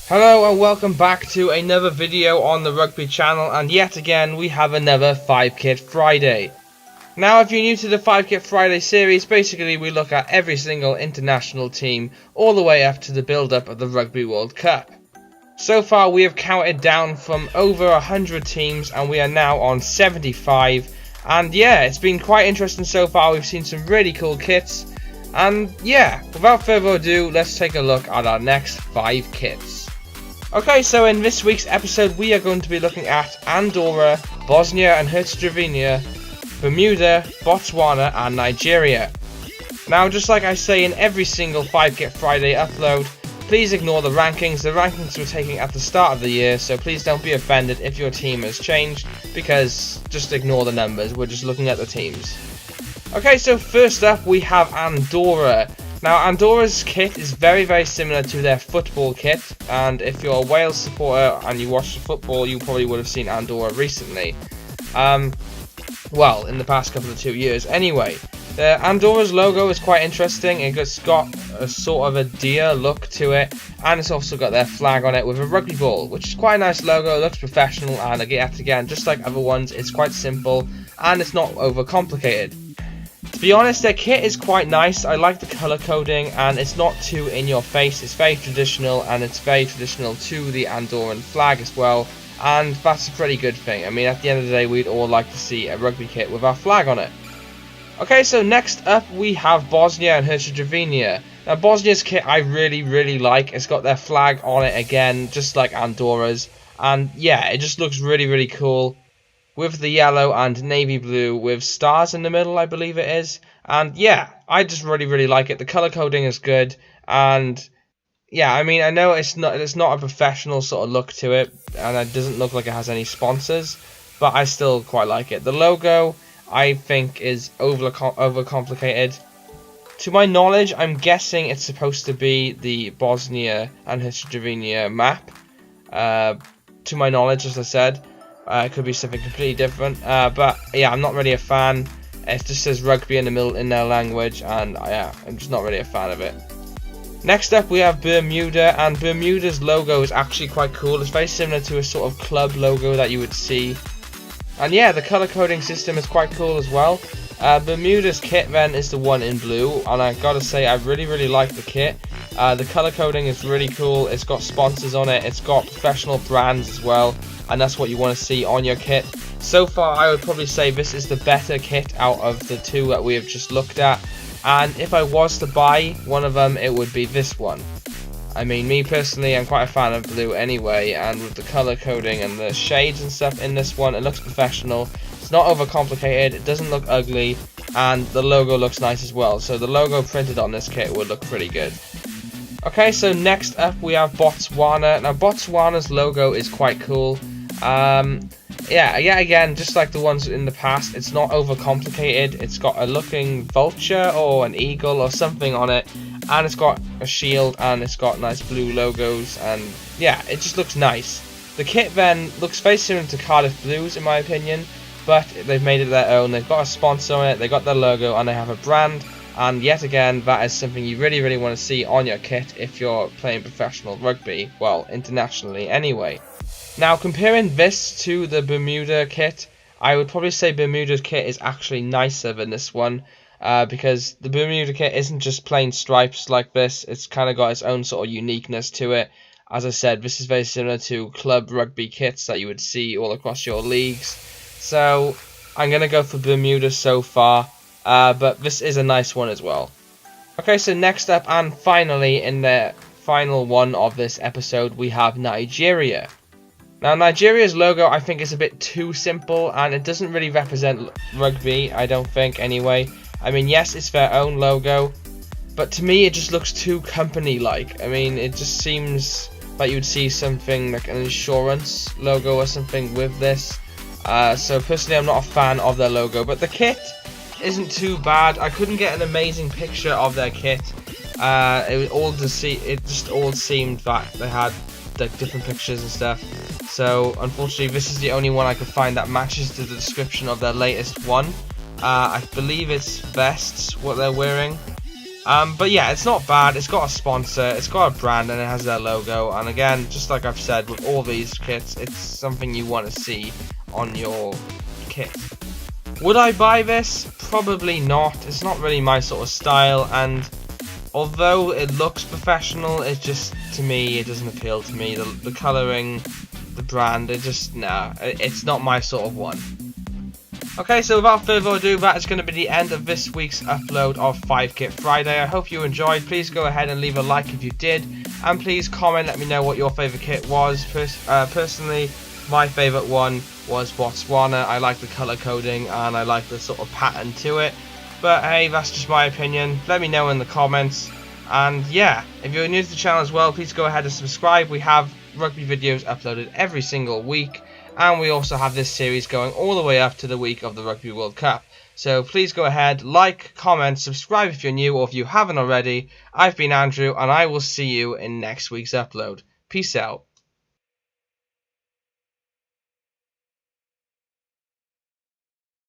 Hello and welcome back to another video on the Rugby channel, and yet again we have another 5-Kit Friday. Now if you're new to the 5-Kit Friday series, basically we look at every single international team all the way up to the build-up of the Rugby World Cup. So far we have counted down from over 100 teams and we are now on 75, and yeah, it's been quite interesting so far. We've seen some really cool kits, and yeah, without further ado, let's take a look at our next 5 kits. Okay, so in this week's episode we are going to be looking at Andorra, Bosnia and Herzegovina, Bermuda, Botswana and Nigeria. Now, just like I say in every single 5-Kit Friday upload, please ignore the rankings. The rankings were taken at the start of the year, so please don't be offended if your team has changed, because just ignore the numbers, we're just looking at the teams. Okay, so first up we have Andorra. Now, Andorra's kit is very similar to their football kit, and if you're a Wales supporter and you watch the football, you probably would have seen Andorra recently. Well, in the past couple of 2 years. Anyway, Andorra's logo is quite interesting. It's got a sort of a deer look to it, and it's also got their flag on it with a rugby ball, which is quite a nice logo. It looks professional, and again, just like other ones, it's quite simple, and it's not overcomplicated. To be honest, their kit is quite nice. I like the colour coding, and it's not too in your face. It's very traditional, and it's very traditional to the Andorran flag as well, and that's a pretty good thing. I mean, at the end of the day, we'd all like to see a rugby kit with our flag on it. Okay, so next up we have Bosnia and Herzegovina. Now, Bosnia's kit I really like. It's got their flag on it again, just like Andorra's, and yeah, it just looks really cool, with the yellow and navy blue with stars in the middle, I believe it is. And yeah, I just really like it. The color coding is good, and yeah, I mean, I know it's not a professional sort of look to it, and it doesn't look like it has any sponsors, but I still quite like it. The logo, I think, is overcomplicated. To my knowledge, I'm guessing it's supposed to be the Bosnia and Herzegovina map. To my knowledge, as I said. It could be something completely different, but yeah, I'm not really a fan. It just says rugby in the middle in their language, and yeah, I'm just not really a fan of it. Next up we have Bermuda, and Bermuda's logo is actually quite cool. It's very similar to a sort of club logo that you would see, and yeah, the color coding system is quite cool as well. Bermuda's kit then is the one in blue, and I gotta say I really like the kit. The color coding is really cool. It's got sponsors on it, it's got professional brands as well, and that's what you want to see on your kit. So far I would probably say this is the better kit out of the two that we have just looked at, and if I was to buy one of them, it would be this one. I mean, me personally, I'm quite a fan of blue anyway, and with the color coding and the shades and stuff in this one, it looks professional. It's not overcomplicated, it doesn't look ugly, and the logo looks nice as well. So the logo printed on this kit would look pretty good. Okay, so next up we have Botswana. Now, Botswana's logo is quite cool. Yeah, again, just like the ones in the past, it's not overcomplicated. It's got a looking vulture or an eagle or something on it, and it's got a shield, and it's got nice blue logos, and yeah, it just looks nice. The kit then looks very similar to Cardiff Blues in my opinion, but they've made it their own. They've got a sponsor on it, they got their logo, and they have a brand. And yet again, that is something you really want to see on your kit if you're playing professional rugby, well, internationally anyway. Now, comparing this to the Bermuda kit, I would probably say Bermuda's kit is actually nicer than this one, because the Bermuda kit isn't just plain stripes like this. It's kind of got its own sort of uniqueness to it. As I said, this is very similar to club rugby kits that you would see all across your leagues. So I'm going to go for Bermuda so far. But this is a nice one as well. Okay, so next up and finally in the final one of this episode, we have Nigeria. Now, Nigeria's logo I think is a bit too simple, and it doesn't really represent rugby, I don't think anyway. I mean, yes, it's their own logo, but to me it just looks too company-like. I mean, it just seems like you would see something like an insurance logo or something with this. So personally I'm not a fan of their logo, but the kit isn't too bad. I couldn't get an amazing picture of their kit. It just all seemed that they had like different pictures and stuff. So unfortunately, this is the only one I could find that matches to the description of their latest one. I believe it's vests what they're wearing. But yeah, it's not bad. It's got a sponsor, it's got a brand, and it has their logo. And again, just like I've said with all these kits, it's something you want to see on your kit. Would I buy this? Probably not. It's not really my sort of style, and although it looks professional, it just, to me, it doesn't appeal to me. The colouring, the brand, it's not my sort of one. Okay, so without further ado, that is going to be the end of this week's upload of 5 Kit Friday. I hope you enjoyed. Please go ahead and leave a like if you did, and please comment, let me know what your favourite kit was. Personally, my favourite one was Botswana. I like the colour coding and I like the sort of pattern to it. But hey, that's just my opinion. Let me know in the comments. And yeah, if you're new to the channel as well, please go ahead and subscribe. We have rugby videos uploaded every single week. And we also have this series going all the way up to the week of the Rugby World Cup. So please go ahead, like, comment, subscribe if you're new or if you haven't already. I've been Andrew, and I will see you in next week's upload. Peace out.